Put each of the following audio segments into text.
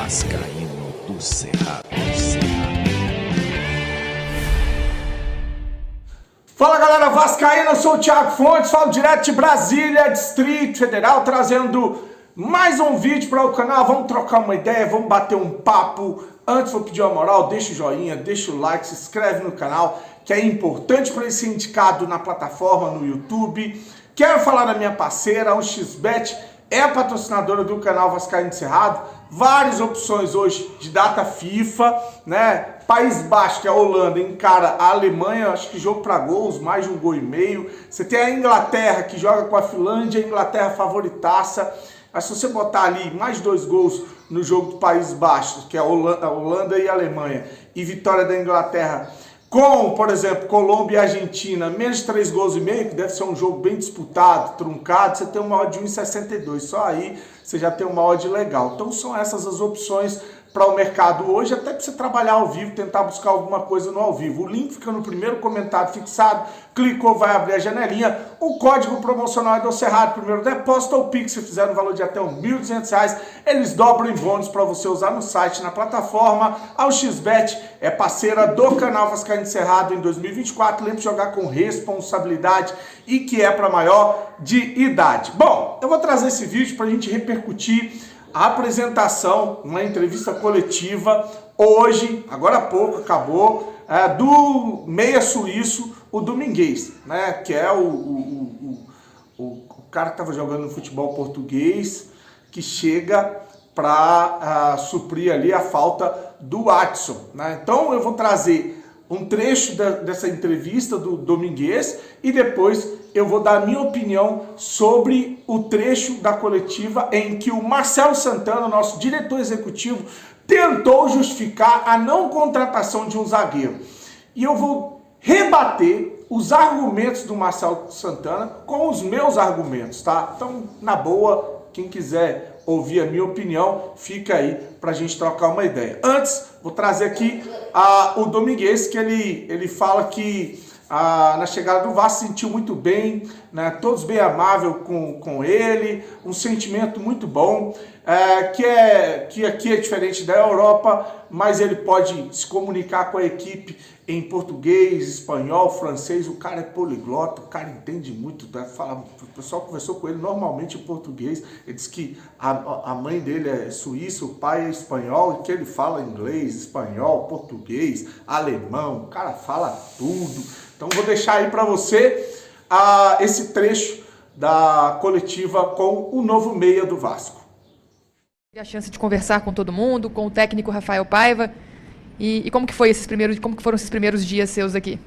Vascaíno do Cerrado. Fala galera vascaína, eu sou o Thiago Fontes, falo direto de Brasília, Distrito Federal, trazendo mais um vídeo para o canal. Vamos trocar uma ideia, vamos bater um papo. Antes vou pedir uma moral, deixa o joinha, deixa o like, se inscreve no canal, que é importante para ele ser indicado na plataforma, no YouTube. Quero falar da minha parceira, a 1xBet, é a patrocinadora do canal Vascaíno do Cerrado. Várias opções hoje de data FIFA, né? País Basco, que é a Holanda, encara a Alemanha, acho que jogo para gols, mais de 1,5 gols. Você tem a Inglaterra, que joga com a Finlândia, a Inglaterra favoritaça. Mas se você botar ali mais 2 gols no jogo do País Basco, que é a Holanda e a Alemanha, e vitória da Inglaterra com, por exemplo, Colômbia e Argentina, menos de 3,5 gols, que deve ser um jogo bem disputado, truncado, você tem uma odd de 1,62. Só aí você já tem uma odd legal. Então são essas as opções para o mercado hoje, até para você trabalhar ao vivo, tentar buscar alguma coisa no ao vivo. O link fica no primeiro comentário fixado, clicou, vai abrir a janelinha. O código promocional é do Cerrado, primeiro depósito ou Pix, se fizer no valor de até R$ 1.200, eles dobram em bônus para você usar no site, na plataforma. A 1xBet é parceira do canal Vascaíno do Cerrado em 2024, lembre de jogar com responsabilidade e que é para maior de idade. Bom, eu vou trazer esse vídeo para a gente repercutir a apresentação, uma entrevista coletiva, hoje, agora há pouco, acabou, do meia suíço, o Domingues, né, que é o cara que estava jogando no futebol português, que chega para suprir ali a falta do Watson, né? Então eu vou trazer um trecho dessa entrevista do Domingues e depois eu vou dar a minha opinião sobre o trecho da coletiva em que o Marcelo Santana, nosso diretor executivo, tentou justificar a não contratação de um zagueiro. E eu vou rebater os argumentos do Marcelo Santana com os meus argumentos, tá? Então, na boa, quem quiser ouvir a minha opinião, fica aí pra gente trocar uma ideia. Antes, vou trazer aqui o Domingues, que ele fala que na chegada do Vasco se sentiu muito bem, né? Todos bem amável com ele, um sentimento muito bom, que aqui é diferente da Europa, mas ele pode se comunicar com a equipe em português, espanhol, francês. O cara é poliglota, o cara entende muito, o pessoal conversou com ele normalmente em português. Ele disse que a mãe dele é suíça, o pai é espanhol, e que ele fala inglês, espanhol, português, alemão, o cara fala tudo. Então vou deixar aí para você esse trecho da coletiva com o novo meia do Vasco. A chance de conversar com todo mundo, com o técnico Rafael Paiva. E como que foram esses primeiros dias seus aqui?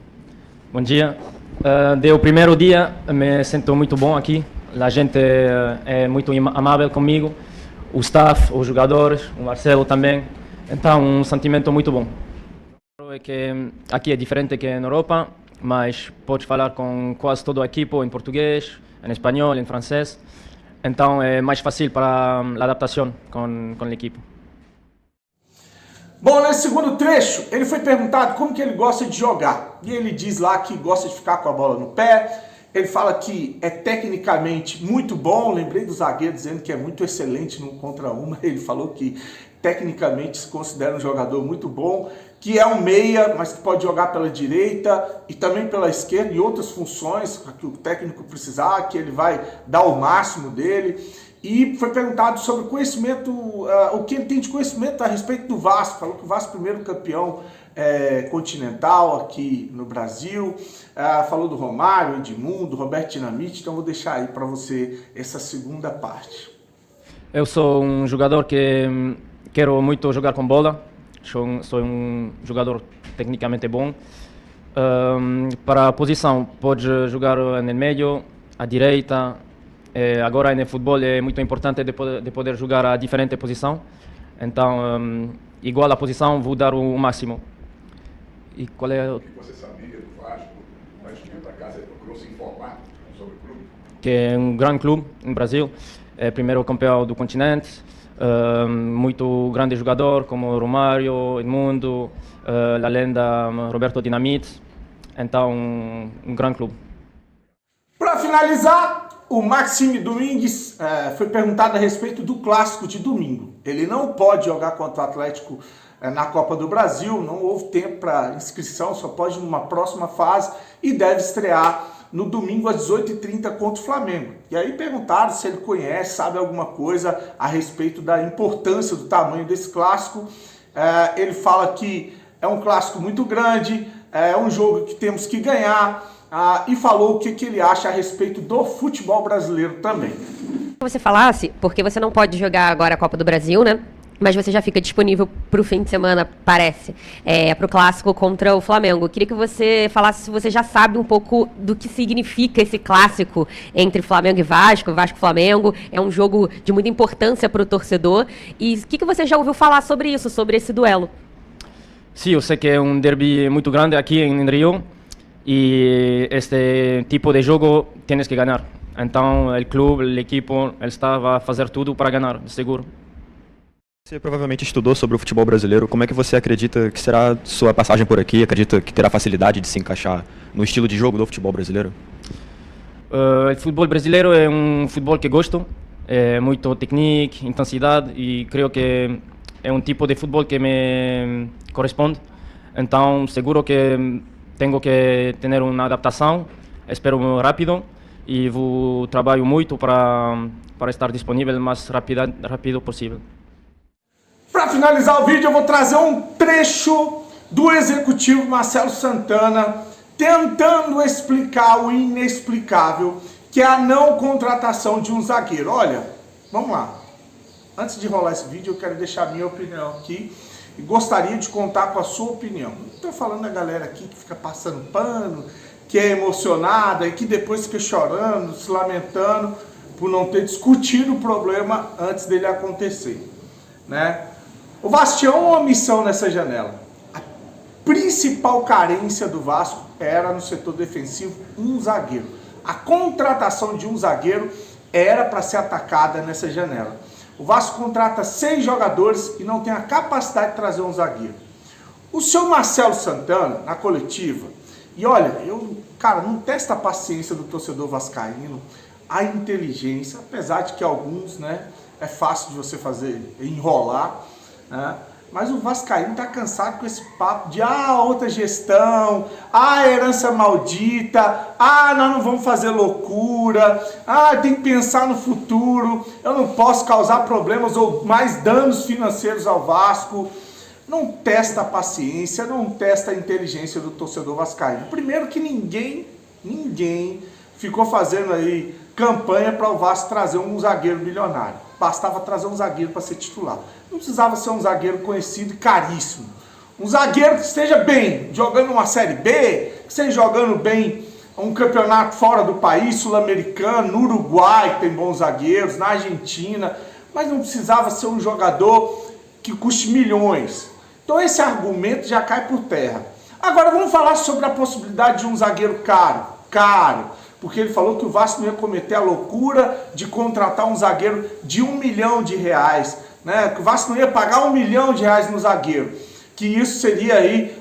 Bom dia. O primeiro dia me sinto muito bom aqui. A gente é muito amável comigo. O staff, os jogadores, o Marcelo também. Então, um sentimento muito bom. É que aqui é diferente que na Europa, mas pode falar com quase todo o equipe em português, em espanhol, em francês. Então é mais fácil para a adaptação com a equipe. Bom, nesse segundo trecho, ele foi perguntado como que ele gosta de jogar. E ele diz lá que gosta de ficar com a bola no pé. Ele fala que é tecnicamente muito bom. Lembrei do zagueiro dizendo que é muito excelente no contra uma. Ele falou que tecnicamente se considera um jogador muito bom, que é um meia, mas que pode jogar pela direita e também pela esquerda e outras funções que o técnico precisar, que ele vai dar o máximo dele. E foi perguntado sobre conhecimento, o que ele tem de conhecimento a respeito do Vasco. Falou que o Vasco é o primeiro campeão continental aqui no Brasil. Falou do Romário, Edmundo, Roberto Dinamite. Então vou deixar aí para você essa segunda parte. Eu sou um jogador que quero muito jogar com bola. Sou um jogador tecnicamente bom. Para a posição, pode jogar no meio, à direita. Agora no futebol é muito importante de poder jogar a diferente posição. Então, igual a posição, vou dar o máximo. E qual é O que você sabia do Vasco, antes de vir para cá, você procurou se informar sobre o clube? Que é um grande clube no Brasil, é o primeiro campeão do continente. Muito grande jogador como Romário, Edmundo, a lenda Roberto Dinamite. Então, um grande clube. Para finalizar, o Maxime Domingues foi perguntado a respeito do clássico de domingo. Ele não pode jogar contra o Atlético na Copa do Brasil, não houve tempo para inscrição, só pode ir numa próxima fase e deve estrear no domingo às 18h30 contra o Flamengo. E aí perguntaram se ele conhece, sabe alguma coisa a respeito da importância do tamanho desse clássico. Ele fala que é um clássico muito grande, é um jogo que temos que ganhar, e falou o que ele acha a respeito do futebol brasileiro também. Você falasse, porque você não pode jogar agora a Copa do Brasil, né? Mas você já fica disponível para o fim de semana, parece, para o clássico contra o Flamengo. Eu queria que você falasse se você já sabe um pouco do que significa esse clássico entre Flamengo e Vasco, Vasco-Flamengo. É um jogo de muita importância para o torcedor. E o que você já ouviu falar sobre isso, sobre esse duelo? Sim, eu sei que é um derby muito grande aqui em Rio e este tipo de jogo tienes que ganhar. Então, o clube, a equipe, ele está a fazer tudo para ganhar, seguro. Você provavelmente estudou sobre o futebol brasileiro. Como é que você acredita que será sua passagem por aqui? Acredita que terá facilidade de se encaixar no estilo de jogo do futebol brasileiro? O futebol brasileiro é um futebol que gosto. É muito técnica, intensidade e creio que é um tipo de futebol que me corresponde. Então, seguro que tenho que ter uma adaptação. Espero rápido e vou trabalho muito para estar disponível o mais rápido possível. Para finalizar o vídeo, eu vou trazer um trecho do executivo Marcelo Santana tentando explicar o inexplicável, que é a não contratação de um zagueiro. Olha, vamos lá. Antes de rolar esse vídeo, eu quero deixar a minha opinião aqui e gostaria de contar com a sua opinião. Não estou falando da galera aqui que fica passando pano, que é emocionada e que depois fica chorando, se lamentando por não ter discutido o problema antes dele acontecer, né? O Vasco tinha uma missão nessa janela. A principal carência do Vasco era no setor defensivo um zagueiro. A contratação de um zagueiro era para ser atacada nessa janela. O Vasco contrata 6 jogadores e não tem a capacidade de trazer um zagueiro. O senhor Marcelo Santana, na coletiva, e olha, cara, não testa a paciência do torcedor vascaíno, a inteligência, apesar de que alguns, né, é fácil de você fazer, enrolar, né? Mas o vascaíno tá cansado com esse papo de outra gestão, herança maldita, nós não vamos fazer loucura, tem que pensar no futuro, eu não posso causar problemas ou mais danos financeiros ao Vasco. Não testa a paciência, não testa a inteligência do torcedor vascaíno. Primeiro que ninguém ficou fazendo aí campanha para o Vasco trazer um zagueiro milionário. Bastava trazer um zagueiro para ser titular. Não precisava ser um zagueiro conhecido e caríssimo. Um zagueiro que esteja bem, jogando uma Série B, que esteja jogando bem um campeonato fora do país, sul-americano, no Uruguai, que tem bons zagueiros, na Argentina, mas não precisava ser um jogador que custe milhões. Então esse argumento já cai por terra. Agora vamos falar sobre a possibilidade de um zagueiro caro, porque ele falou que o Vasco não ia cometer a loucura de contratar um zagueiro de R$1 milhão, né? Que o Vasco não ia pagar R$1 milhão no zagueiro, que isso seria aí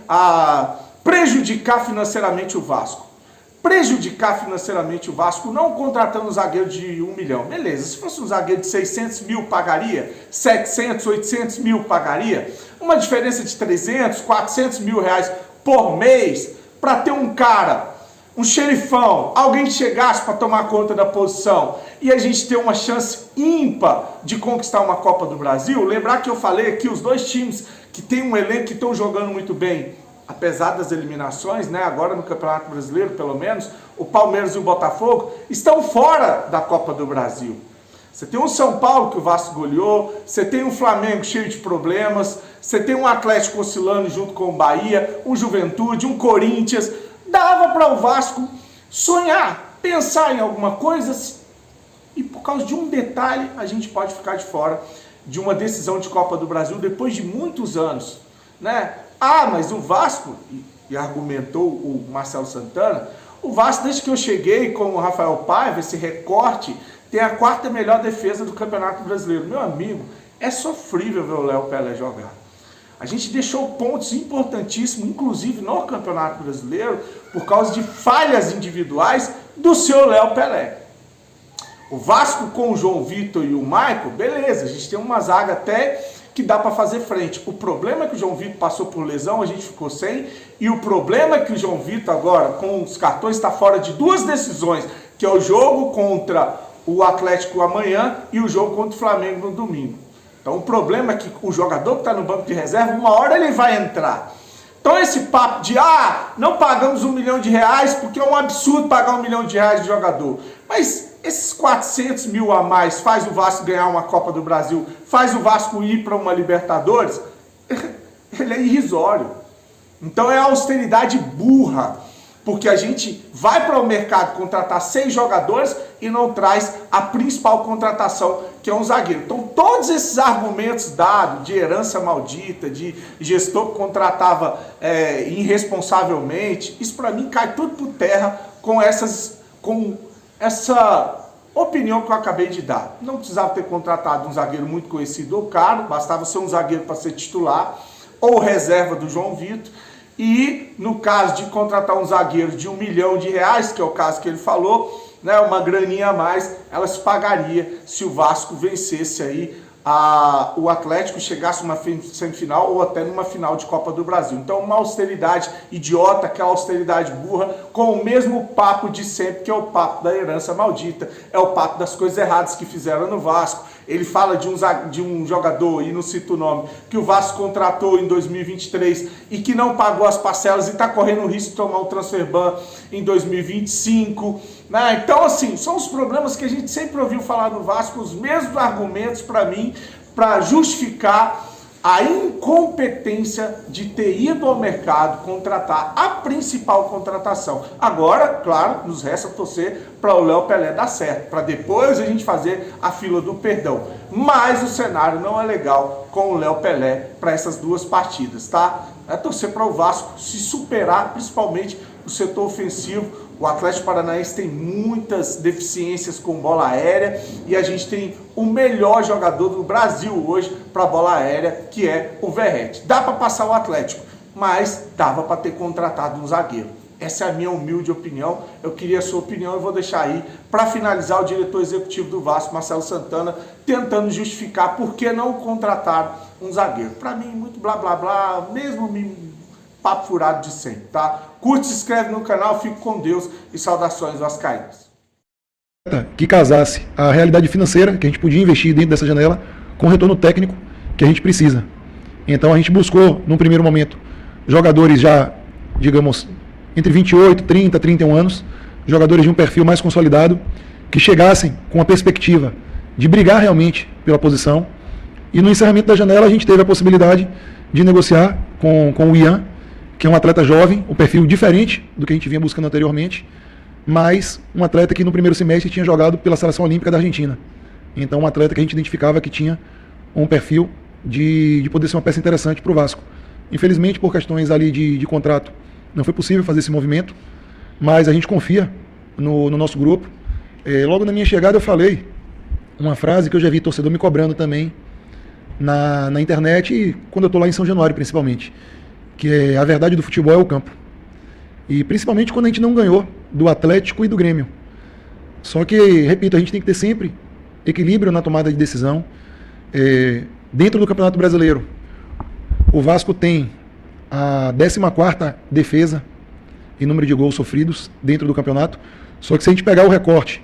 prejudicar financeiramente o Vasco. Prejudicar financeiramente o Vasco não contratando um zagueiro de R$1 milhão. Beleza, se fosse um zagueiro de 600 mil pagaria, 700, 800 mil pagaria, uma diferença de 300, 400 mil reais por mês para ter um cara, um xerifão, alguém que chegasse para tomar conta da posição e a gente ter uma chance ímpar de conquistar uma Copa do Brasil. Lembrar que eu falei aqui, os dois times que tem um elenco que estão jogando muito bem, apesar das eliminações, né, agora no Campeonato Brasileiro pelo menos, o Palmeiras e o Botafogo estão fora da Copa do Brasil. Você tem um São Paulo que o Vasco goleou, você tem um Flamengo cheio de problemas, você tem um Atlético oscilando junto com o Bahia, um Juventude, um Corinthians. Dava para o Vasco sonhar, pensar em alguma coisa, e por causa de um detalhe a gente pode ficar de fora de uma decisão de Copa do Brasil depois de muitos anos, né? Mas o Vasco, e argumentou o Marcelo Santana, o Vasco desde que eu cheguei com o Rafael Paiva, esse recorte, tem a 4ª melhor defesa do Campeonato Brasileiro. Meu amigo, é sofrível ver o Léo Pelé jogar. A gente deixou pontos importantíssimos, inclusive no Campeonato Brasileiro, por causa de falhas individuais do seu Léo Pelé. O Vasco com o João Vitor e o Maicon, beleza, a gente tem uma zaga até que dá para fazer frente. O problema é que o João Vitor passou por lesão, a gente ficou sem, e o problema é que o João Vitor agora, com os cartões, está fora de duas decisões, que é o jogo contra o Atlético amanhã e o jogo contra o Flamengo no domingo. Então o problema é que o jogador que está no banco de reserva, uma hora ele vai entrar. Então esse papo de, não pagamos R$1 milhão porque é um absurdo pagar R$1 milhão de jogador. Mas esses 400 mil a mais faz o Vasco ganhar uma Copa do Brasil, faz o Vasco ir para uma Libertadores, ele é irrisório. Então é austeridade burra, porque a gente vai para o mercado contratar 6 jogadores e não traz a principal contratação, que é um zagueiro. Então todos esses argumentos dados de herança maldita, de gestor que contratava irresponsavelmente, isso para mim cai tudo por terra com essa opinião que eu acabei de dar. Não precisava ter contratado um zagueiro muito conhecido ou caro, bastava ser um zagueiro para ser titular ou reserva do João Vitor. E no caso de contratar um zagueiro de R$1 milhão, que é o caso que ele falou, né, uma graninha a mais, ela se pagaria se o Vasco vencesse aí o Atlético, chegasse numa semifinal ou até numa final de Copa do Brasil. Então uma austeridade idiota, aquela austeridade burra, com o mesmo papo de sempre, que é o papo da herança maldita, é o papo das coisas erradas que fizeram no Vasco. Ele fala de um jogador, e não cita o nome, que o Vasco contratou em 2023 e que não pagou as parcelas e está correndo o risco de tomar um transfer ban em 2025. Né? Então, assim, são os problemas que a gente sempre ouviu falar no Vasco, os mesmos argumentos para mim, para justificar a incompetência de ter ido ao mercado contratar a principal contratação. Agora, claro, nos resta torcer para o Léo Pelé dar certo, para depois a gente fazer a fila do perdão. Mas o cenário não é legal com o Léo Pelé para essas duas partidas, tá? É torcer para o Vasco se superar, principalmente no setor ofensivo. O Atlético Paranaense tem muitas deficiências com bola aérea e a gente tem o melhor jogador do Brasil hoje para bola aérea, que é o Verratti. Dá para passar o Atlético, mas dava para ter contratado um zagueiro. Essa é a minha humilde opinião. Eu queria a sua opinião e vou deixar aí para finalizar o diretor executivo do Vasco, Marcelo Santana, tentando justificar por que não contrataram um zagueiro. Para mim, muito blá blá blá, mesmo papo furado de sempre, tá? Curte, se inscreve no canal, fique com Deus e saudações vascaínas. Que casasse a realidade financeira que a gente podia investir dentro dessa janela com o retorno técnico que a gente precisa. Então a gente buscou, num primeiro momento, jogadores já, digamos, entre 28, 30, 31 anos, jogadores de um perfil mais consolidado, que chegassem com a perspectiva de brigar realmente pela posição. E no encerramento da janela a gente teve a possibilidade de negociar com o Ian, que é um atleta jovem, um perfil diferente do que a gente vinha buscando anteriormente, mas um atleta que no primeiro semestre tinha jogado pela Seleção Olímpica da Argentina. Então um atleta que a gente identificava que tinha um perfil de poder ser uma peça interessante para o Vasco. Infelizmente, por questões ali de contrato, não foi possível fazer esse movimento, mas a gente confia no nosso grupo. Logo na minha chegada eu falei uma frase que eu já vi torcedor me cobrando também na internet e quando eu estou lá em São Januário principalmente, que é a verdade do futebol é o campo. E principalmente quando a gente não ganhou do Atlético e do Grêmio. Só que, repito, a gente tem que ter sempre equilíbrio na tomada de decisão. Dentro do Campeonato Brasileiro, o Vasco tem a 14ª defesa em número de gols sofridos dentro do campeonato. Só que se a gente pegar o recorte,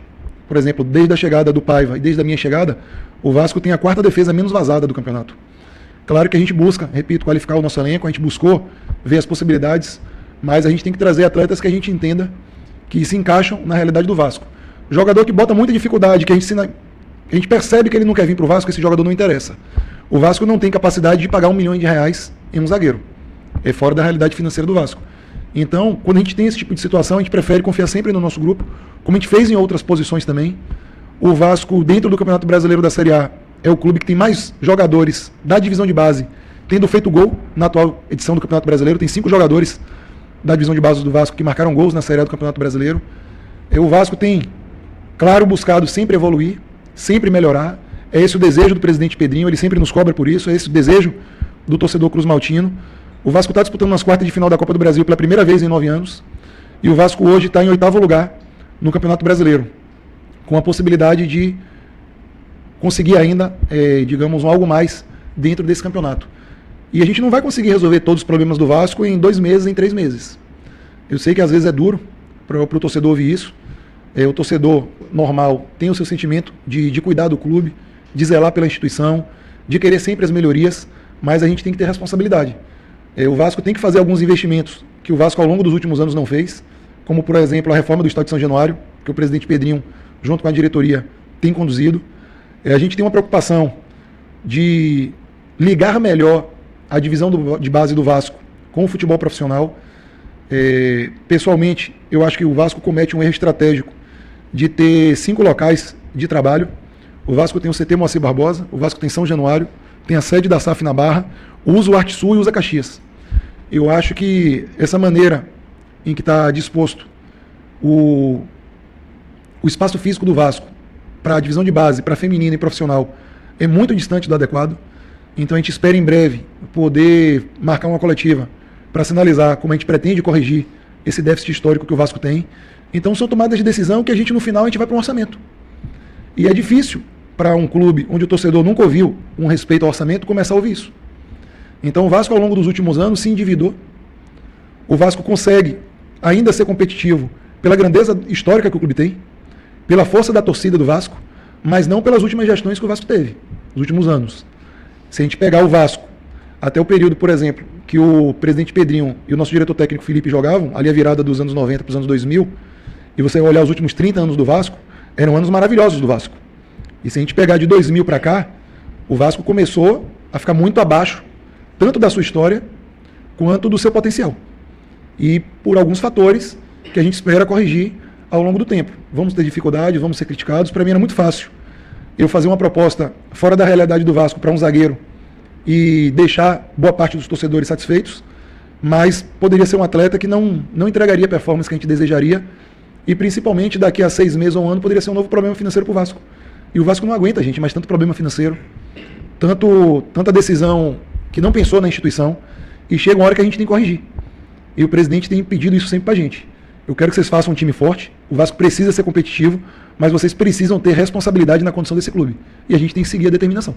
por exemplo, desde a chegada do Paiva e desde a minha chegada, o Vasco tem a 4ª defesa menos vazada do campeonato. Claro que a gente busca, repito, qualificar o nosso elenco, a gente buscou ver as possibilidades, mas a gente tem que trazer atletas que a gente entenda que se encaixam na realidade do Vasco. Jogador que bota muita dificuldade, que a gente percebe que ele não quer vir para o Vasco, esse jogador não interessa. O Vasco não tem capacidade de pagar R$1 milhão em um zagueiro. É fora da realidade financeira do Vasco. Então, quando a gente tem esse tipo de situação, a gente prefere confiar sempre no nosso grupo, como a gente fez em outras posições também. O Vasco, dentro do Campeonato Brasileiro da Série A, é o clube que tem mais jogadores da divisão de base, tendo feito gol na atual edição do Campeonato Brasileiro. Tem 5 jogadores da divisão de base do Vasco que marcaram gols na Série A do Campeonato Brasileiro. O Vasco tem, claro, buscado sempre evoluir, sempre melhorar. É esse o desejo do presidente Pedrinho, ele sempre nos cobra por isso, é esse o desejo do torcedor Cruz Maltino. O Vasco está disputando nas quartas de final da Copa do Brasil pela primeira vez em 9 anos. E o Vasco hoje está em 8º lugar no Campeonato Brasileiro. com a possibilidade de conseguir ainda, digamos, algo mais dentro desse campeonato. E a gente não vai conseguir resolver todos os problemas do Vasco em 2 meses, em 3 meses. Eu sei que às vezes é duro para o torcedor ouvir isso. O torcedor normal tem o seu sentimento de cuidar do clube, de zelar pela instituição, de querer sempre as melhorias, mas a gente tem que ter responsabilidade. O Vasco tem que fazer alguns investimentos que o Vasco ao longo dos últimos anos não fez, como por exemplo a reforma do Estádio de São Januário, que o presidente Pedrinho, junto com a diretoria, tem conduzido. A gente tem uma preocupação de ligar melhor a divisão de base do Vasco com o futebol profissional. Pessoalmente, eu acho que o Vasco comete um erro estratégico de ter 5 locais de trabalho. O Vasco tem o CT Moacir Barbosa, o Vasco tem São Januário, tem a sede da SAF na Barra, usa o Arte Sul e usa Caxias. Eu acho que essa maneira em que está disposto o espaço físico do Vasco para a divisão de base, para feminina e profissional, é muito distante do adequado. Então a gente espera em breve poder marcar uma coletiva para sinalizar como a gente pretende corrigir esse déficit histórico que o Vasco tem. Então são tomadas de decisão que a gente no final a gente vai para um orçamento. E é difícil para um clube onde o torcedor nunca ouviu um respeito ao orçamento começar a ouvir isso. Então o Vasco ao longo dos últimos anos se endividou. O Vasco consegue ainda ser competitivo pela grandeza histórica que o clube tem, pela força da torcida do Vasco, mas não pelas últimas gestões que o Vasco teve, nos últimos anos. Se a gente pegar o Vasco até o período, por exemplo, que o presidente Pedrinho e o nosso diretor técnico Felipe jogavam, ali a virada dos anos 90 para os anos 2000, e você olhar os últimos 30 anos do Vasco, eram anos maravilhosos do Vasco. E se a gente pegar de 2000 para cá, o Vasco começou a ficar muito abaixo, tanto da sua história, quanto do seu potencial. E por alguns fatores que a gente espera corrigir ao longo do tempo. Vamos ter dificuldade, vamos ser criticados. Para mim era muito fácil eu fazer uma proposta fora da realidade do Vasco para um zagueiro e deixar boa parte dos torcedores satisfeitos, mas poderia ser um atleta que não entregaria a performance que a gente desejaria e principalmente daqui a 6 meses ou um ano poderia ser um novo problema financeiro para o Vasco. E o Vasco não aguenta, gente, mais tanto problema financeiro, tanta decisão que não pensou na instituição, e chega uma hora que a gente tem que corrigir. E o presidente tem pedido isso sempre para a gente. Eu quero que vocês façam um time forte, o Vasco precisa ser competitivo, mas vocês precisam ter responsabilidade na condução desse clube. E a gente tem que seguir a determinação.